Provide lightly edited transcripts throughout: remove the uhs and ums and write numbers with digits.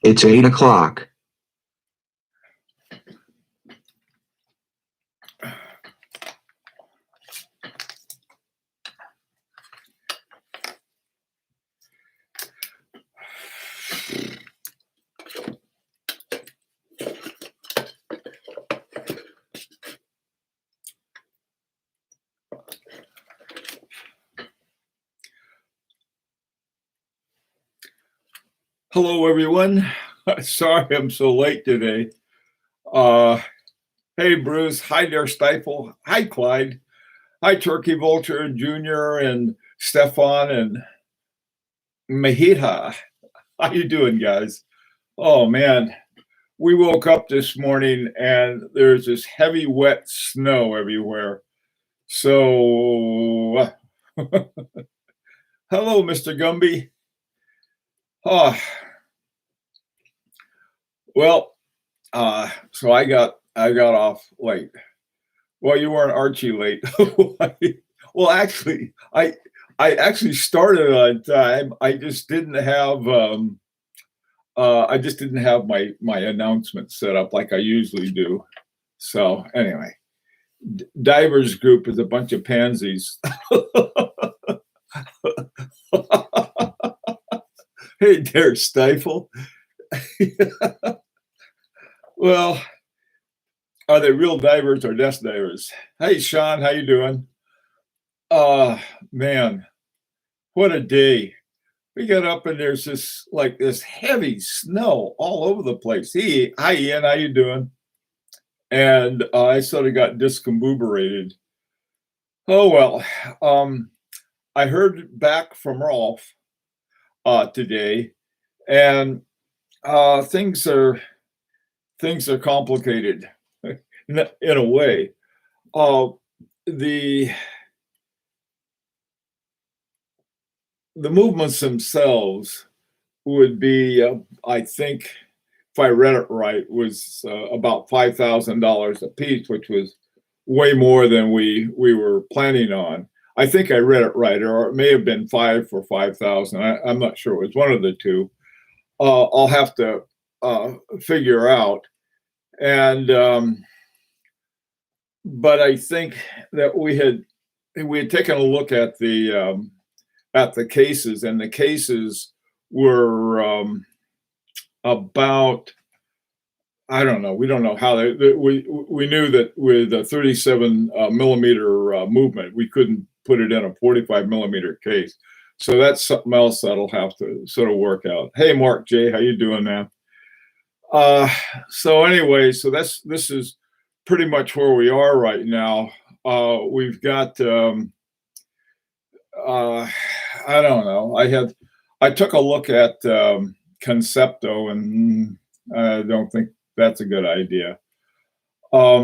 It's 8 o'clock. Hello, everyone. Sorry I'm so late today. Hey, Bruce. Hi there, Stifle. Hi, Clyde. Hi, Turkey Vulture Jr. and Stefan and Mahita. How you doing, guys? Oh, man. We woke up this morning and there's this heavy, wet snow everywhere. So, hello, Mr. Gumby. Oh, well, so I got off late. Well, you weren't Archie late. Well, actually, I actually started on time. I just didn't have my announcement set up like I usually do. So anyway, Divers Group is a bunch of pansies. Hey there, Stifle. Well, are they real divers or desk divers? Hey, Sean, how you doing? Man, what a day. We got up and there's this heavy snow all over the place. Hey, hi, Ian, how you doing? And I sort of got discombobulated. Oh, well, I heard back from Rolf today, and things are complicated in a way. The movements themselves would be, I think, if I read it right, was about $5,000 a piece, which was way more than we were planning on. I think I read it right, or it may have been 5 for 5,000. I'm not sure. It was one of the two. I'll have to figure out. And but I think that we had taken a look at the cases, and the cases were about, I don't know. We don't know how we knew that with a 37 millimeter movement, we couldn't put it in a 45 millimeter case. So that's something else that'll have to sort of work out. Hey, Mark J, how you doing, man? So anyway, so this is pretty much where we are right now. We've got, I don't know. I took a look at Concepto, and I don't think that's a good idea. Oh,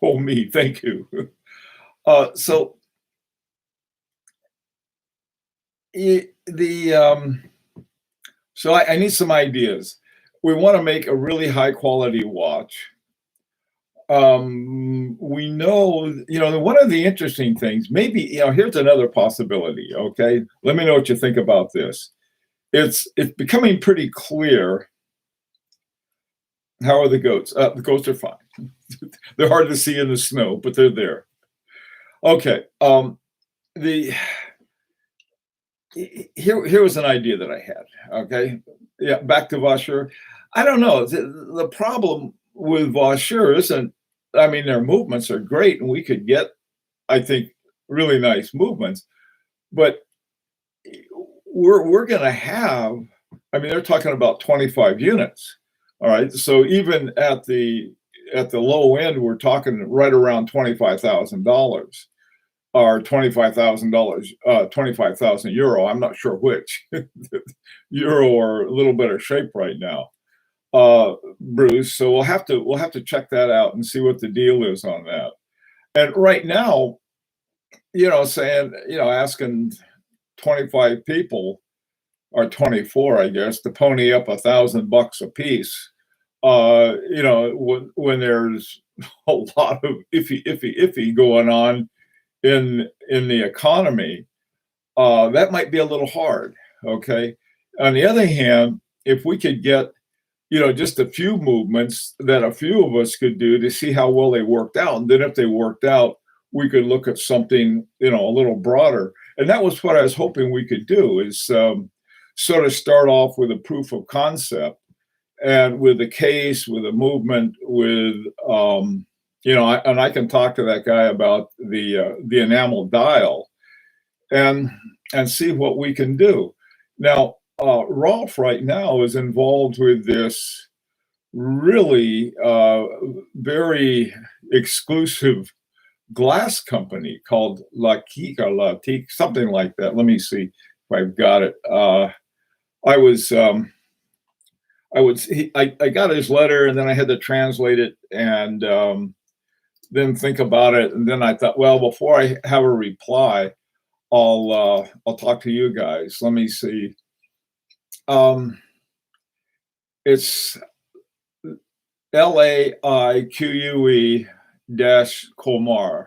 me, thank you. So I need some ideas. We want to make a really high quality watch. We know, one of the interesting things, maybe, here's another possibility. Okay, let me know what you think about this. It's becoming pretty clear. How are the goats? The goats are fine. They're hard to see in the snow, but they're there. Okay. Here was an idea that I had. Okay. Yeah. Back to Vaucher. I don't know. The problem with Vaucher isn't, I mean, their movements are great and we could get, I think, really nice movements, but we're going to have, I mean, they're talking about 25 units. All right. So even at the low end, we're talking right around $25,000 or $25,000, 25,000 euro. I'm not sure which euro or a little better shape right now, Bruce. So we'll have to check that out and see what the deal is on that. And right now, asking 25 people, or 24, I guess, to pony up $1,000 a piece. When there's a lot of iffy going on in the economy, that might be a little hard. Okay. On the other hand, if we could get, just a few movements that a few of us could do to see how well they worked out. And then if they worked out, we could look at something, a little broader. And that was what I was hoping we could do is sort of start off with a proof of concept and with a case, with a movement, with, and I can talk to that guy about the enamel dial and see what we can do. Now, Rolf right now is involved with this really very exclusive glass company called La Kika, La Tique, something like that. Let me see if I've got it. I got his letter and then I had to translate it and then think about it. And then I thought, well, before I have a reply, I'll talk to you guys. Let me see. It's LAIQUE-Comar,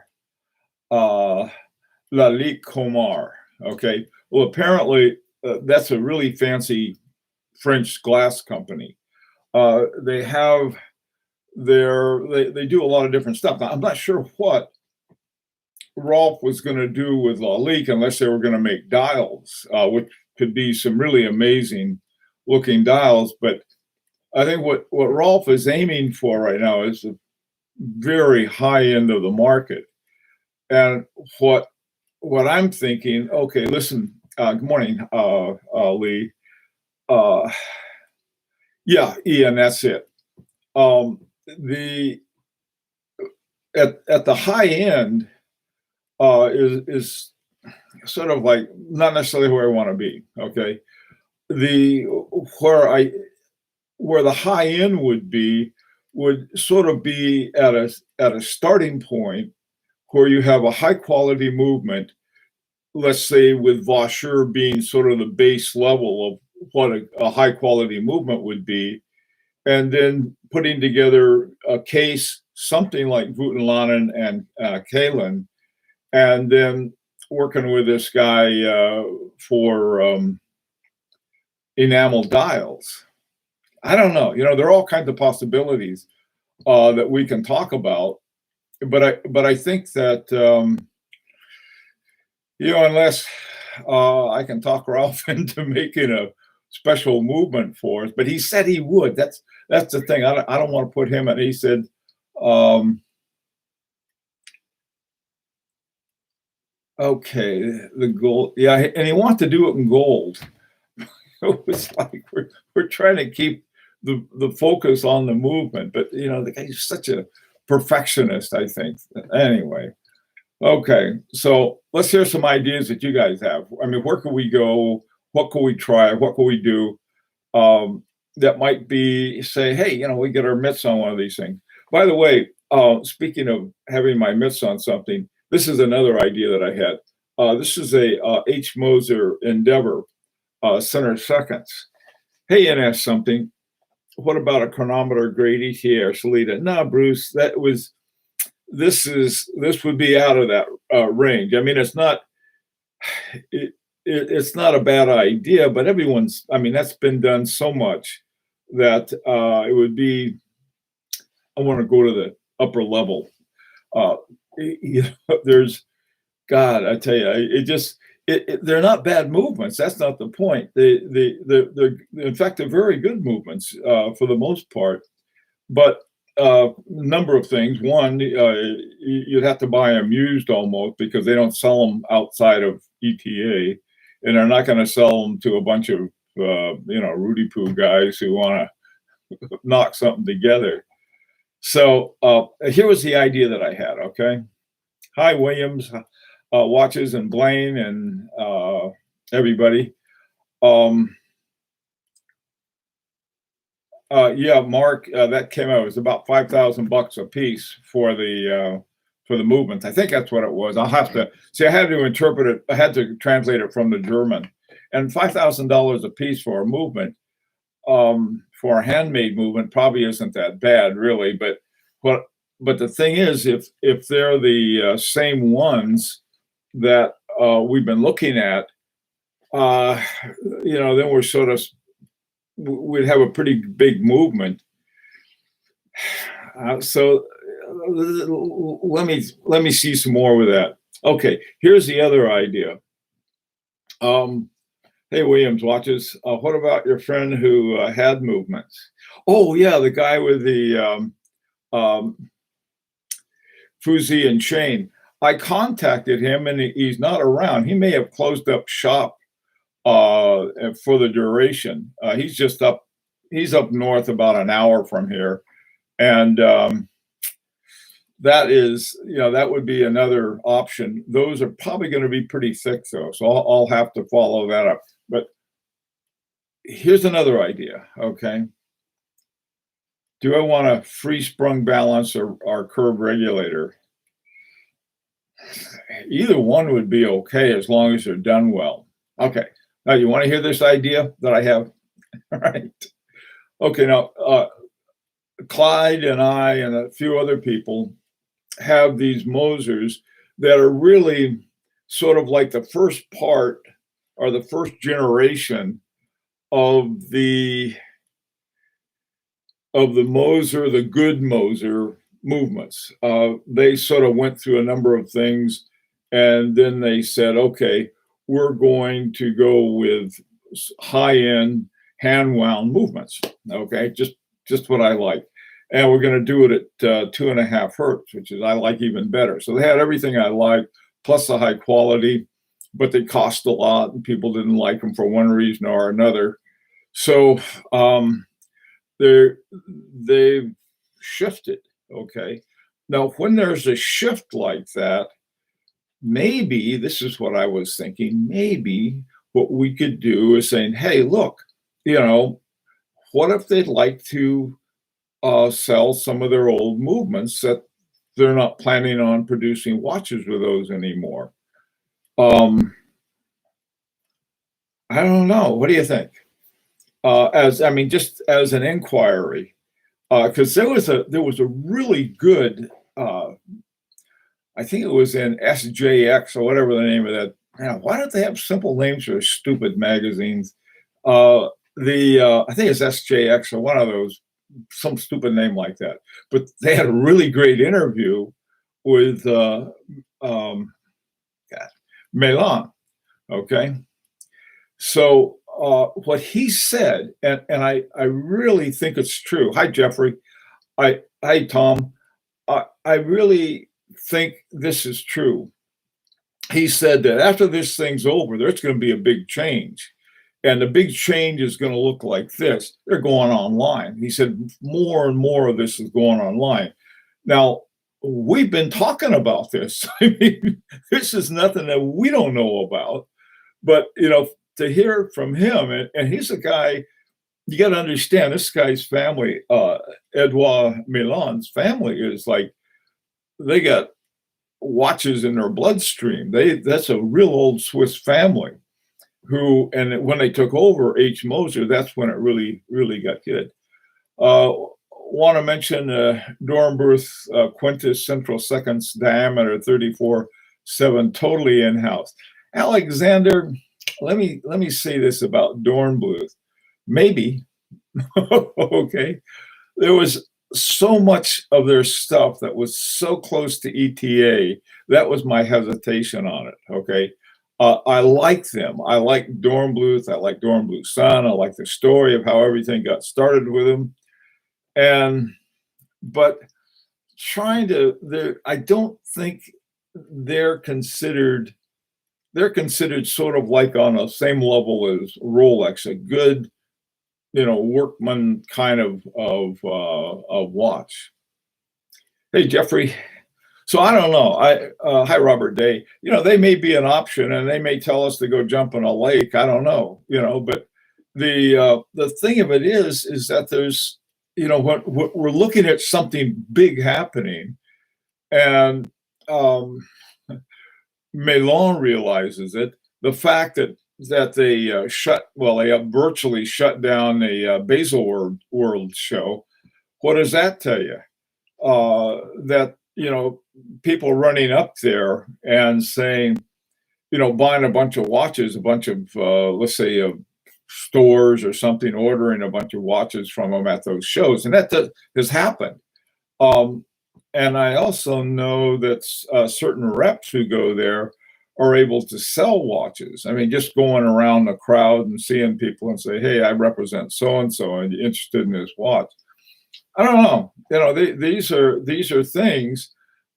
Lalique Comar. Okay. Well, apparently that's a really fancy French glass company. They have they do a lot of different stuff. Now, I'm not sure what Rolf was going to do with Lalique unless they were going to make dials, which could be some really amazing looking dials. But I think what Rolf is aiming for right now is a very high end of the market. And what I'm thinking, okay, listen, good morning, Lee. Yeah, Ian, that's it. The at the high end is sort of like not necessarily where I want to be. Okay, where the high end would sort of be at a starting point where you have a high quality movement. Let's say with Vaucher being sort of the base level of what a high quality movement would be, and then putting together a case, something like Voutilanen and Kalen, and then working with this guy for enamel dials. I don't know. There are all kinds of possibilities that we can talk about, but I think that unless I can talk Ralph into making a special movement for us, but he said he would. That's the thing. I don't want to put him in. He said, okay, the gold. Yeah, and he wants to do it in gold. It was like we're trying to keep the focus on the movement, but the guy's such a perfectionist, I think. Anyway, okay, so let's hear some ideas that you guys have. I mean, where can we go? What can we try? What can we do? That might be say, hey, we get our mitts on one of these things. By the way, speaking of having my mitts on something, this is another idea that I had. This is a H. Moser Endeavor center seconds. Hey, and ask something. What about a chronometer grade ETA or Salida? No, Bruce, this would be out of that range. I mean, it's not a bad idea, but that's been done so much that it would be, I want to go to the upper level. There's, God, I tell you, they're not bad movements. That's not the point. They're in fact, they're very good movements for the most part. But a number of things. One, you'd have to buy them used almost because they don't sell them outside of ETA, and they're not going to sell them to a bunch of Rudy Poo guys who want to knock something together. So here was the idea that I had. Okay, hi Williams. Watches and Blaine and everybody. Yeah, Mark, that came out. It was about $5,000 a piece for the movement. I think that's what it was. I'll have to see. I had to interpret it. I had to translate it from the German. And $5,000 a piece for a movement, for a handmade movement, probably isn't that bad, really. But the thing is, if they're the same ones that we've been looking at, uh, then we're sort of we'd have a pretty big movement. So let me see some more with that. Okay, here's the other idea. Um, hey, Williams watches. What about your friend who had movements? Oh yeah, the guy with the um, Fuzi and chain. I contacted him, and he's not around. He may have closed up shop for the duration. He's just up. He's up north, about an hour from here, and that is, that would be another option. Those are probably going to be pretty thick, though, so I'll have to follow that up. But here's another idea. Okay, do I want a free sprung balance or curve regulator? Either one would be okay as long as they're done well. Okay, now you want to hear this idea that I have? All right. Okay, now Clyde and I and a few other people have these Mosers that are really sort of like the first part or the first generation of the Moser, the good Moser movements. They sort of went through a number of things, and then they said, okay, we're going to go with high-end hand-wound movements. Okay, just what I like. And we're going to do it at 2.5 hertz, which is I like even better. So they had everything I like, plus the high quality, but they cost a lot, and people didn't like them for one reason or another. So they've shifted. Okay, now when there's a shift like that, maybe this is what I was thinking. Maybe what we could do is saying, hey, look, what if they'd like to sell some of their old movements that they're not planning on producing watches with those anymore? Um, I don't know. What do you think? Just as an inquiry, because there was a really good, I think it was in SJX or whatever the name of that. Man, why don't they have simple names for stupid magazines? I think it's SJX or one of those, some stupid name like that. But they had a really great interview with Milan. Okay, so what he said, and I really think it's true. Hi, Jeffrey. Hi, Tom. I really think this is true. He said that after this thing's over, there's going to be a big change. And the big change is going to look like this. They're going online. He said more and more of this is going online. Now, we've been talking about this. I mean, this is nothing that we don't know about. But, to hear from him, and he's a guy, you got to understand this guy's family, Edouard Milan's family is like, they got watches in their bloodstream. That's a real old Swiss family and when they took over H. Moser, that's when it really, really got good. Want to mention Dornbirth Quintus Central Seconds diameter 34/7, totally in-house. Alexander, let me say this about Dornbluth. Maybe, okay, there was so much of their stuff that was so close to ETA. That was my hesitation on it. Okay. I like them. I like Dornbluth. I like Dornbluth Sun. I like the story of how everything got started with them. But I don't think they're considered sort of like on the same level as Rolex, a good, workman kind of watch. Hey, Jeffrey. So I don't know. Hi, Robert Day. They may be an option, and they may tell us to go jump in a lake. I don't know. But the thing of it is that there's, what we're looking at something big happening, and Melon realizes it. The fact that they they virtually shut down the Basel World show. What does that tell you? That people running up there and saying, buying a bunch of watches, a bunch of, let's say, stores or something, ordering a bunch of watches from them at those shows. And has happened. Um, and I also know that certain reps who go there are able to sell watches. I mean, just going around the crowd and seeing people and say, "Hey, I represent so and so, and you're interested in this watch." I don't know. These are things,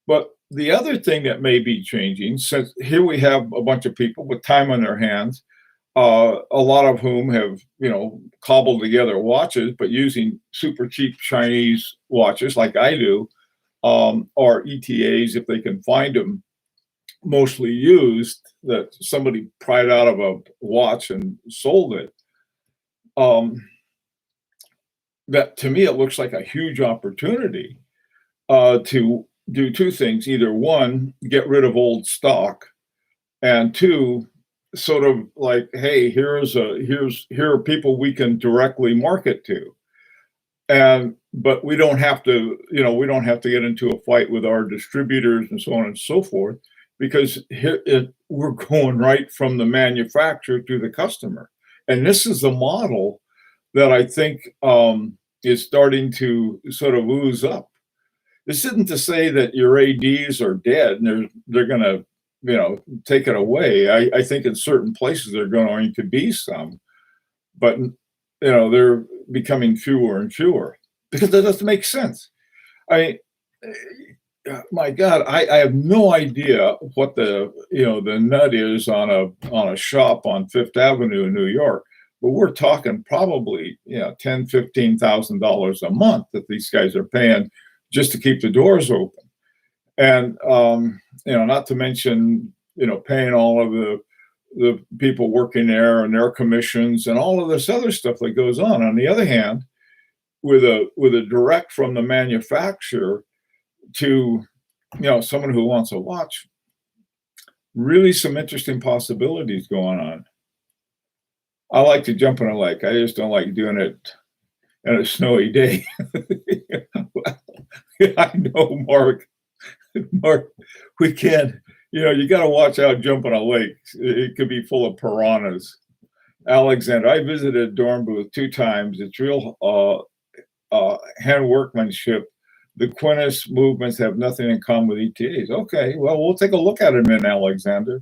but the other thing that may be changing, since here we have a bunch of people with time on their hands, a lot of whom have cobbled together watches, but using super cheap Chinese watches like I do, or ETAs if they can find them, mostly used, that somebody pried out of a watch and sold it. That to me, it looks like a huge opportunity to do two things: either one, get rid of old stock, and two, sort of like, hey, here are people we can directly market to, but we don't have to get into a fight with our distributors and so on and so forth, because we're going right from the manufacturer to the customer. And this is the model that I think is starting to sort of ooze up. This isn't to say that your ADs are dead and they're going to take it away. I think in certain places there are going to be some, but they're becoming fewer and fewer because that doesn't make sense. I my God, I have no idea what the nut is on a shop on Fifth Avenue in New York, but we're talking probably $10,000-15,000 a month that these guys are paying just to keep the doors open, and not to mention paying all of the people working there and their commissions and all of this other stuff that goes on. On the other hand, with a direct from the manufacturer to someone who wants a watch, really some interesting possibilities going on. I like to jump in a lake. I just don't like doing it on a snowy day. I know, Mark, we can't, you got to watch out jumping a lake. It could be full of piranhas. Alexander, I visited Dornbooth 2 times. It's real hand workmanship. The Quintus movements have nothing in common with ETAs. Okay, well, we'll take a look at them in Alexander.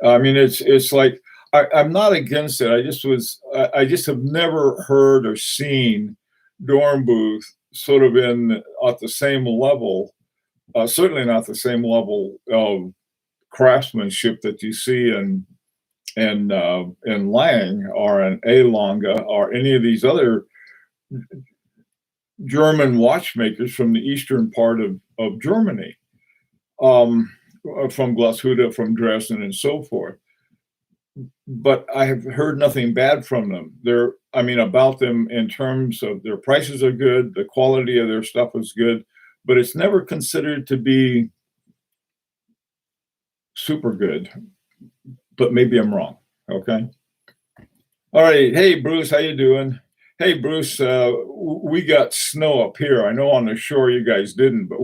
I mean, it's like, I'm not against it. I just have never heard or seen Dornbooth sort of at the same level, certainly not the same level of craftsmanship that you see in Lang or in A. Lange or any of these other German watchmakers from the eastern part of Germany, from Glashütte, from Dresden, and so forth. But I have heard nothing bad from them. About them in terms of their prices are good, the quality of their stuff is good, but it's never considered to be super good. But maybe I'm wrong. Okay. All right. Hey, Bruce, how you doing? Hey, Bruce, we got snow up here. I know on the shore you guys didn't, but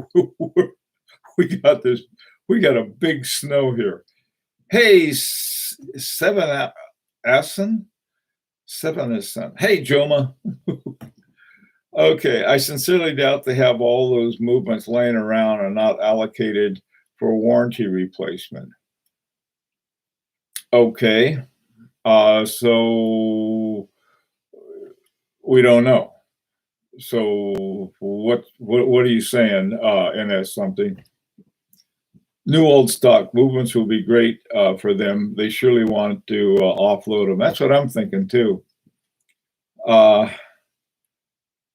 we got a big snow here. Hey, Seven Assen? Hey, Joma. Okay, I sincerely doubt they have all those movements laying around and not allocated for warranty replacement. Okay, so we don't know. So what are you saying, NS something? New old stock movements will be great for them. They surely want to offload them. That's what I'm thinking too.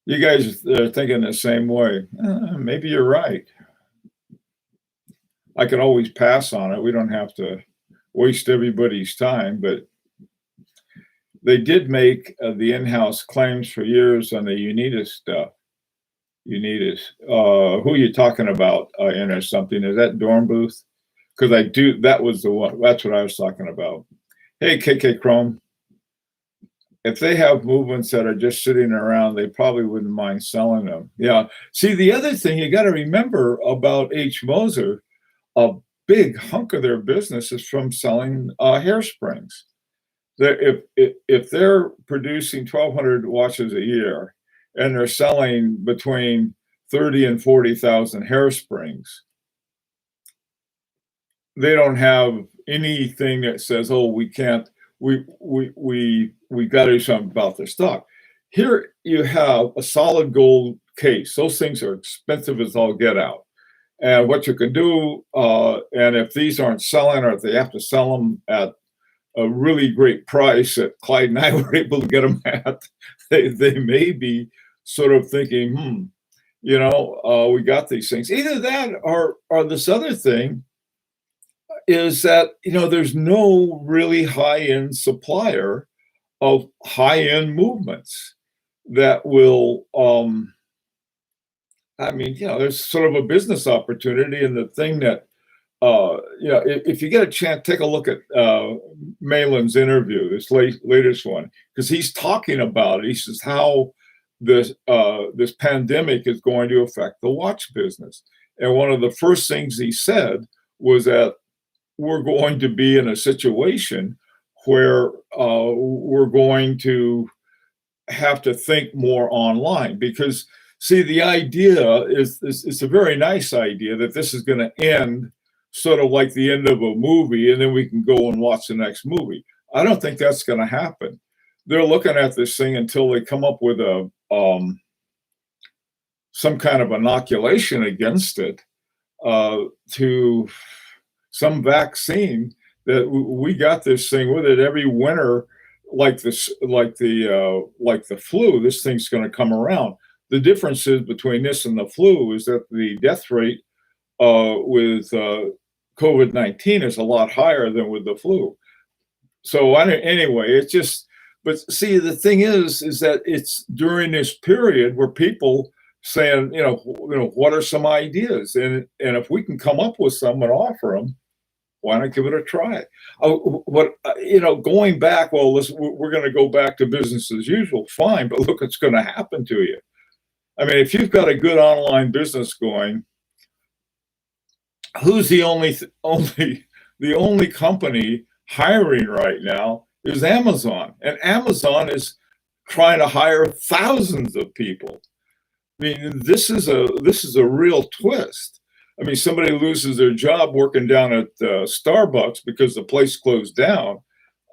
You guys are thinking the same way. Maybe you're right. I could always pass on it. We don't have to waste everybody's time, but they did make the in-house claims for years on the Unitas stuff. Unitas. Who are you talking about, NS something? Is that Dornbooth? Because that was the one. That's what I was talking about. Hey, KK Chrome. If they have movements that are just sitting around, they probably wouldn't mind selling them. Yeah. See, the other thing you got to remember about H. Moser, big hunk of their business is from selling hairsprings. If they're producing 1,200 watches a year and they're selling between 30 and 40,000 hairsprings, they don't have anything that says, "Oh, we can't. We got to do something about this stock." Here you have a solid gold case. Those things are expensive as all get out. And what you can do, and if these aren't selling, or if they have to sell them at a really great price that Clyde and I were able to get them at, they may be sort of thinking, we got these things. Either that, or this other thing is that, there's no really high-end supplier of high-end movements that will, there's sort of a business opportunity. And the thing that, if you get a chance, take a look at Malin's interview, this latest one, because he's talking about it. He says how this pandemic is going to affect the watch business. And one of the first things he said was that we're going to be in a situation where we're going to have to think more online, because see, the idea is it's a very nice idea that this is going to end sort of like the end of a movie, and then we can go and watch the next movie. I don't think that's going to happen. They're looking at this thing until they come up with some kind of inoculation against it, to some vaccine, that we got this thing with it every winter, like the flu. This thing's going to come around. The difference is between this and the flu is that the death rate with COVID-19 is a lot higher than with the flu. So anyway, it's just, but see, the thing is that it's during this period where people saying, what are some ideas? And if we can come up with some and offer them, why not give it a try? Going back, well, listen, we're going to go back to business as usual. Fine, but look what's going to happen to you. I mean, if you've got a good online business going, who's the only company hiring right now is Amazon, and Amazon is trying to hire thousands of people. I mean, this is a real twist. I mean, somebody loses their job working down at Starbucks because the place closed down.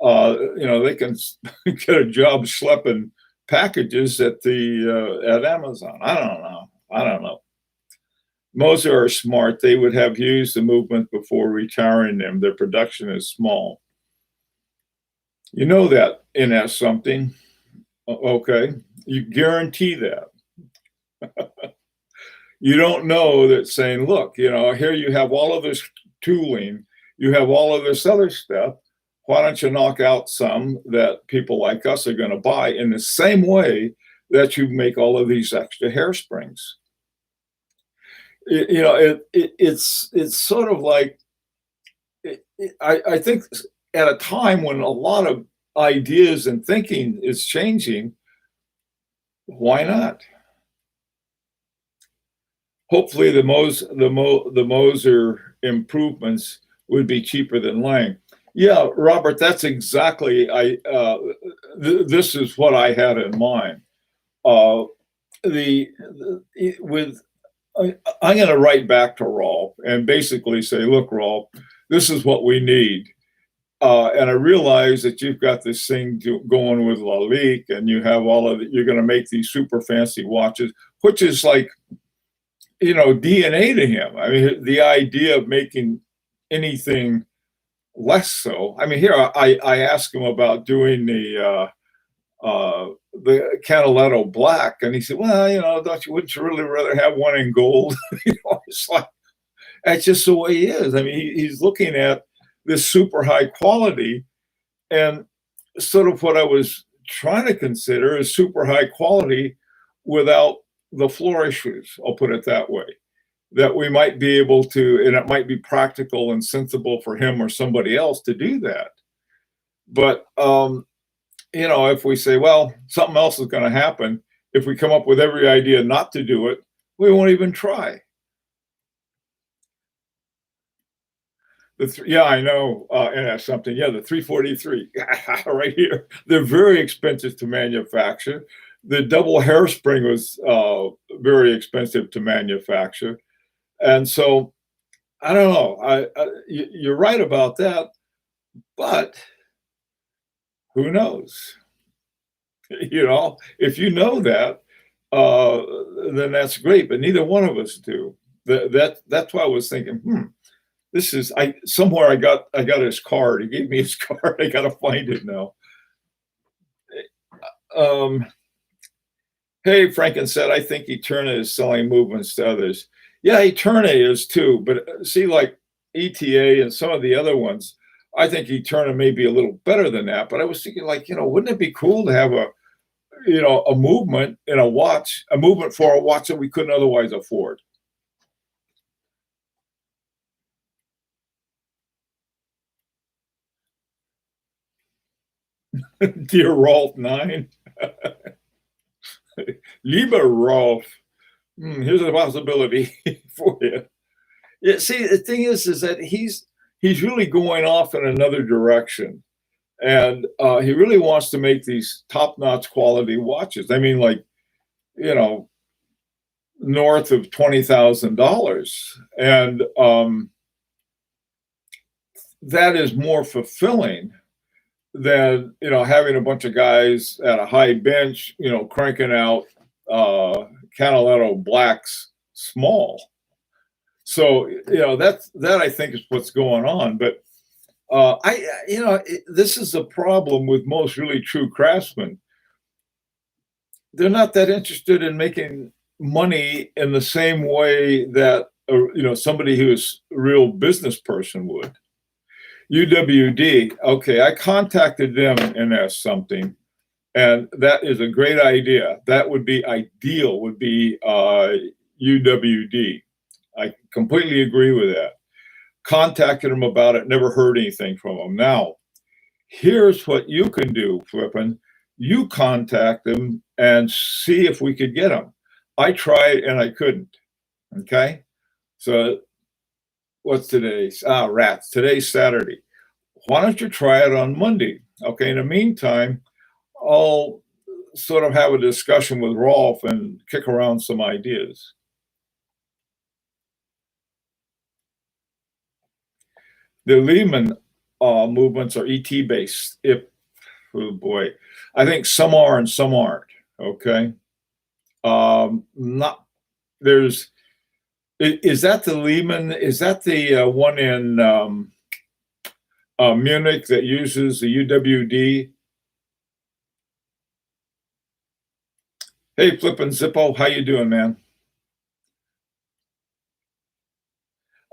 They can get a job schlepping packages at Amazon. I don't know. Moser are smart. They would have used the movement before retiring them. Their production is small. You know that in something. Okay. You guarantee that. You don't know that saying, look, here you have all of this tooling, you have all of this other stuff. Why don't you knock out some that people like us are going to buy in the same way that you make all of these extra hairsprings? It's sort of like, I think at a time when a lot of ideas and thinking is changing, why not? Hopefully the Moser improvements would be cheaper than Lang. Yeah, Robert, that's exactly, this is what I had in mind. I'm going to write back to Rolf and basically say, look, Rolf, this is what we need. And I realize that you've got this thing going with Lalique, and you have all of it. You're going to make these super fancy watches, which is like, DNA to him. I mean, the idea of making anything less so. I mean, here I asked him about doing the Canaletto Black, and he said, "Well, wouldn't you really rather have one in gold?" It's like, that's just the way he is. I mean, he's looking at this super high quality, and sort of what I was trying to consider is super high quality without the flourishes, I'll put it that way, that we might be able to, and it might be practical and sensible for him or somebody else to do that. But, if we say, well, something else is going to happen, if we come up with every idea not to do it, we won't even try. Yeah, I know, and that's something. Yeah, the 343 right here. They're very expensive to manufacture. The double hairspring was very expensive to manufacture, and so I don't know. You're right about that, but who knows? If you know that, uh, then that's great. But neither one of us do. That's why I was thinking, this is I somewhere I got his card. He gave me his card. I gotta find it now. Um, hey, Franken said, I think Eterna is selling movements to others. Yeah, Eterna is too, but see, like ETA and some of the other ones, I think Eterna may be a little better than that. But I was thinking, like, wouldn't it be cool to have a movement in a watch, a movement for a watch that we couldn't otherwise afford? Dear Rolf 9. Lieber Rolf, here's a possibility for you. Yeah, see, the thing is that he's really going off in another direction, and he really wants to make these top-notch quality watches. I mean, like, you know, north of $20,000, and that is more fulfilling than having a bunch of guys at a high bench, cranking out Canaletto Blacks small. So that I think is what's going on. But this is the problem with most really true craftsmen. They're not that interested in making money in the same way that somebody who is a real business person would. UWD, okay, I contacted them and asked something, and that is a great idea. That would be ideal, would be UWD. I completely agree with that. Contacted them about it, never heard anything from them. Now, here's what you can do, Flippin. You contact them and see if we could get them. I tried and I couldn't. Okay? So what's today's? Rats. Today's Saturday. Why don't you try it on Monday? Okay, in the meantime, I'll sort of have a discussion with Rolf and kick around some ideas. The Lehman movements are ET based. Oh boy, I think some are and some aren't. Okay, not there's. Is that the Lehman? Is that the one in Munich that uses the UWD? Hey, Flippin' Zippo, how you doing, man?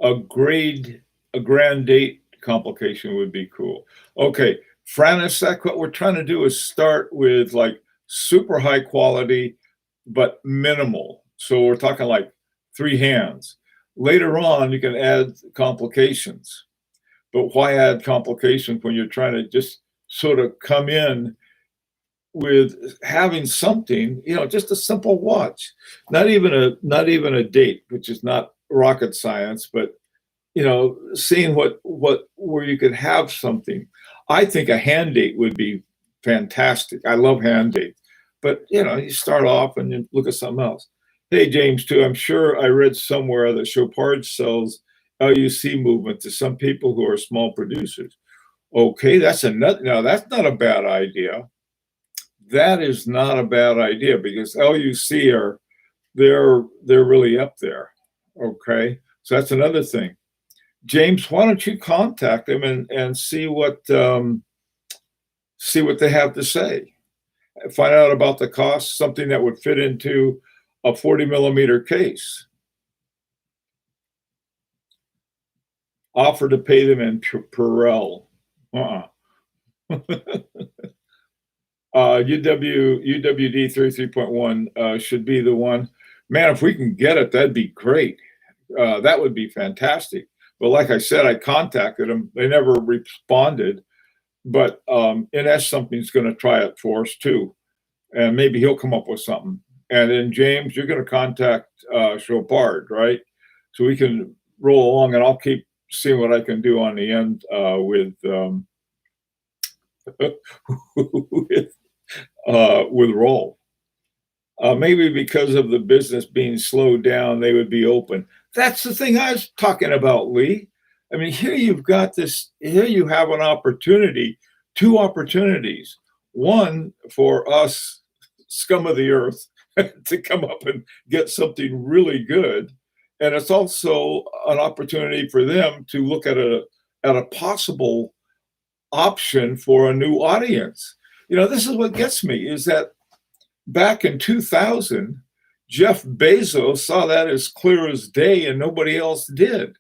A grand date complication would be cool. Okay, Franisek, what we're trying to do is start with like super high quality, but minimal. So we're talking like 3 hands. Later on, you can add complications. But why add complications when you're trying to just sort of come in with having something, just a simple watch, not even a date, which is not rocket science, but seeing where you could have something. I think a hand date would be fantastic. I love hand dates, but you start off and you look at something else. Hey, James, too. I'm sure I read somewhere that Chopard sells LUC movement to some people who are small producers. Okay, that's another. Now that's not a bad idea. That is not a bad idea because LUC they're really up there. Okay, so that's another thing. James, why don't you contact them and see what they have to say? Find out about the cost, something that would fit into a 40 millimeter case. Offer to pay them in Perel. UWD 33.1 should be the one. Man, if we can get it, that'd be great. That would be fantastic. But like I said, I contacted them. They never responded. But NS something's going to try it for us too. And maybe he'll come up with something. And then, James, you're going to contact Chopard, right? So we can roll along and I'll keep see what I can do on the end with roll. Maybe because of the business being slowed down, they would be open. That's the thing I was talking about, Lee. I mean, here you've got this, here you have an opportunity, two opportunities. One for us, scum of the earth, to come up and get something really good. And it's also an opportunity for them to look at a possible option for a new audience. You know, this is what gets me is that back in 2000, Jeff Bezos saw that as clear as day and nobody else did.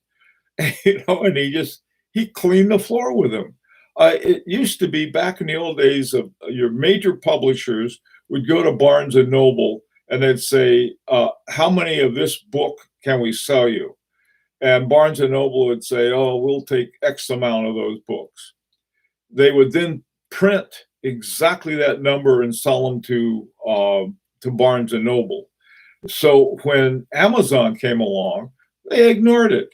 You know, and he cleaned the floor with them. It used to be back in the old days of your major publishers would go to Barnes and Noble and they'd say, how many of this book can we sell you? And Barnes and Noble would say, oh, we'll take X amount of those books. They would then print exactly that number and sell them to Barnes and Noble. So when Amazon came along, they ignored it.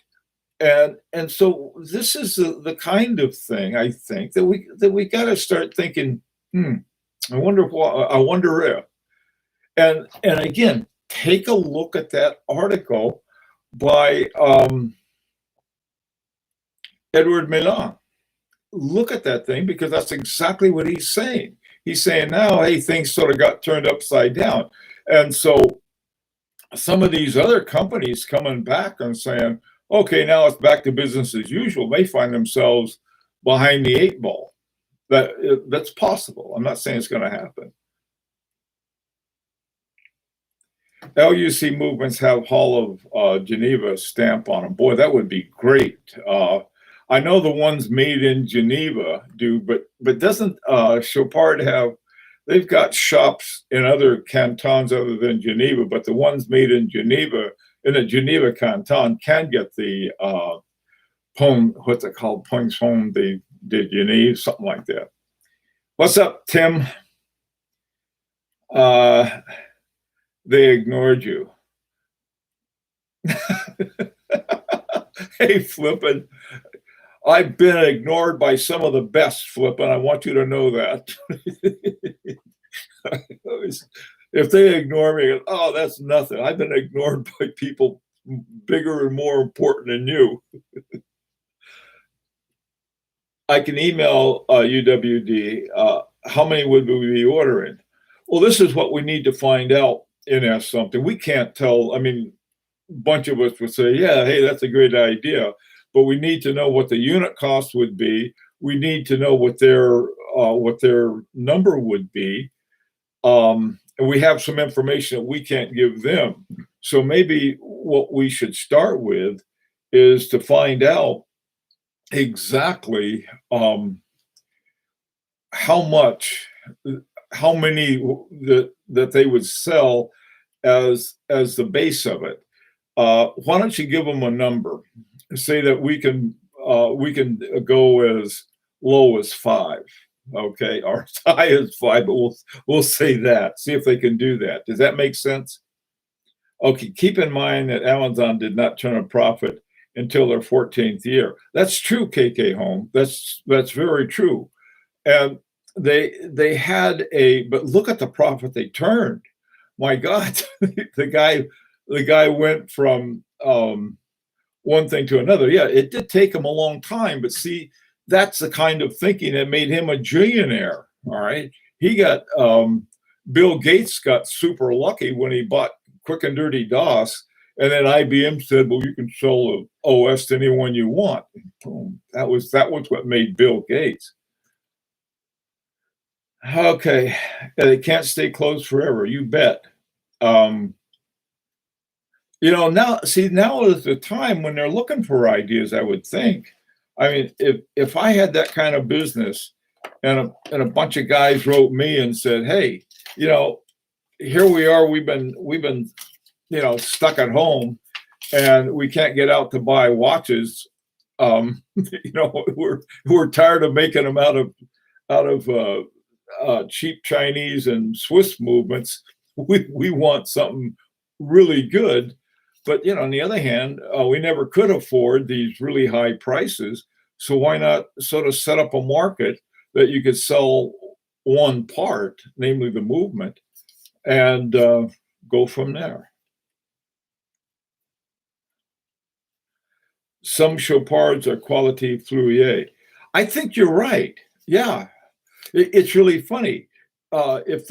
And so this is the kind of thing I think that we got to start thinking. I wonder if. And again, take a look at that article by Edward Milan. Look at that thing, because that's exactly what he's saying. He's saying now, hey, things sort of got turned upside down. And so some of these other companies coming back and saying, okay, now it's back to business as usual, they find themselves behind the eight ball. That's possible. I'm not saying it's going to happen. LUC movements have Hall of Geneva stamp on them. Boy, that would be great. I know the ones made in Geneva do, but doesn't Chopard have? They've got shops in other cantons other than Geneva, but the ones made in Geneva, in the Geneva canton, can get the what's it called? Poinçon de Genève, something like that. What's up, Tim? They ignored you. Hey, Flippin'. I've been ignored by some of the best, Flippin'. I want you to know that. If they ignore me, oh, that's nothing. I've been ignored by people bigger and more important than you. I can email UWD. How many would we be ordering? Well, this is what we need to find out in S something. We can't tell. I mean, a bunch of us would say, yeah, hey, that's a great idea. But we need to know what the unit cost would be. We need to know what their number would be. And we have some information that we can't give them. So maybe what we should start with is to find out exactly how many that they would sell as the base of it. Why don't you give them a number? Say that we can go as low as 5, okay, or as high as 5, but we'll say that. See if they can do that. Does that make sense? Okay. Keep in mind that Amazon did not turn a profit until their 14th year. That's true, KK Home. That's very true. And they had but look at the profit they turned. My God, the guy went from one thing to another. Yeah, it did take him a long time, but see, that's the kind of thinking that made him a trillionaire. All right, he got Bill Gates got super lucky when he bought Quick and Dirty DOS, and then IBM said, "Well, you can sell an OS to anyone you want." Boom. That was what made Bill Gates. Okay, they can't stay closed forever. You bet. Now is the time when they're looking for ideas, I would think. I mean, if I had that kind of business and a bunch of guys wrote me and said, hey, here we are, we've been stuck at home and we can't get out to buy watches. We're tired of making them out of cheap Chinese and Swiss movements. We want something really good. But on the other hand, we never could afford these really high prices. So why not sort of set up a market that you could sell one part, namely the movement, and go from there. Some Chopards are quality Fleurier. I think you're right. Yeah, it's really funny. If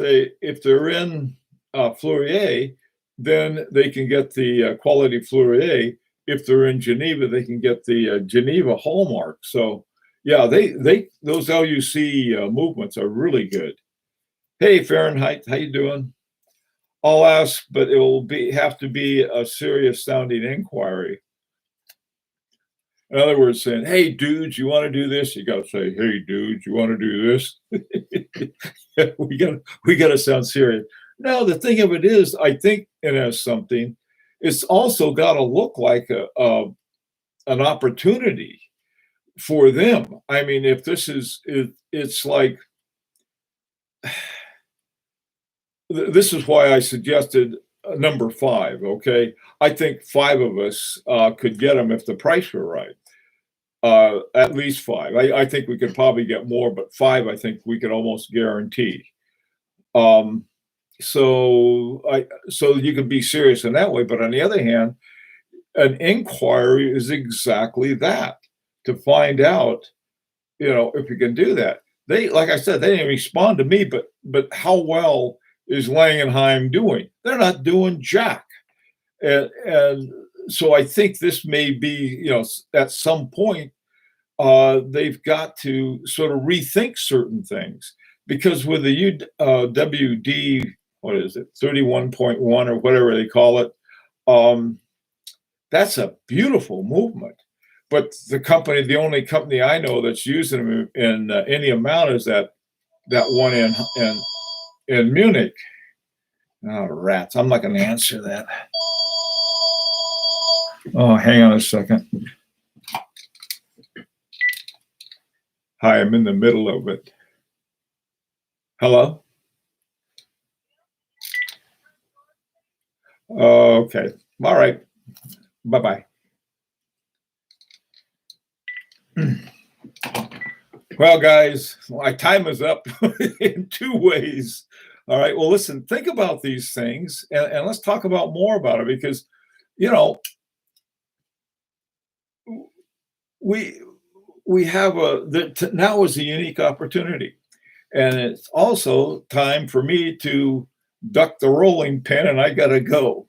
they're in Fleurier, then they can get the quality Fleurier. If they're in Geneva, they can get the Geneva hallmark. So yeah, they those LUC movements are really good. Hey Fahrenheit, how you doing? I'll ask, but it will have to be a serious sounding inquiry. In other words, saying, "Hey, dudes, you want to do this?" You got to say, "Hey, dudes, you want to do this?" we got to sound serious. Now, the thing of it is, I think it has something. It's also got to look like an opportunity for them. I mean, if this is, it's like this is why I suggested number five. Okay, I think five of us could get them if the price were right. At least five. I think we could probably get more, but five, I think we could almost guarantee. Um, so you can be serious in that way. But on the other hand, an inquiry is exactly that, to find out, if you can do that. They, like I said, they didn't respond to me, but how well is Langenheim doing? They're not doing jack. And so I think this may be, at some point, they've got to sort of rethink certain things, because with the WD, what is it, 31.1 or whatever they call it, that's a beautiful movement. But the only company I know that's using them in any amount is that one in Munich. Oh, rats! I'm not going to answer that. Oh, hang on a second. Hi, I'm in the middle of it. Hello? Okay. All right. Bye-bye. Well, guys, my time is up in two ways. All right. Well, listen, think about these things, and let's talk about more about it, because, we have now is a unique opportunity. And it's also time for me to duck the rolling pin, and I got to go.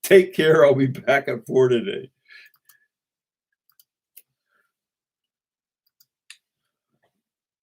Take care. I'll be back at 4 today.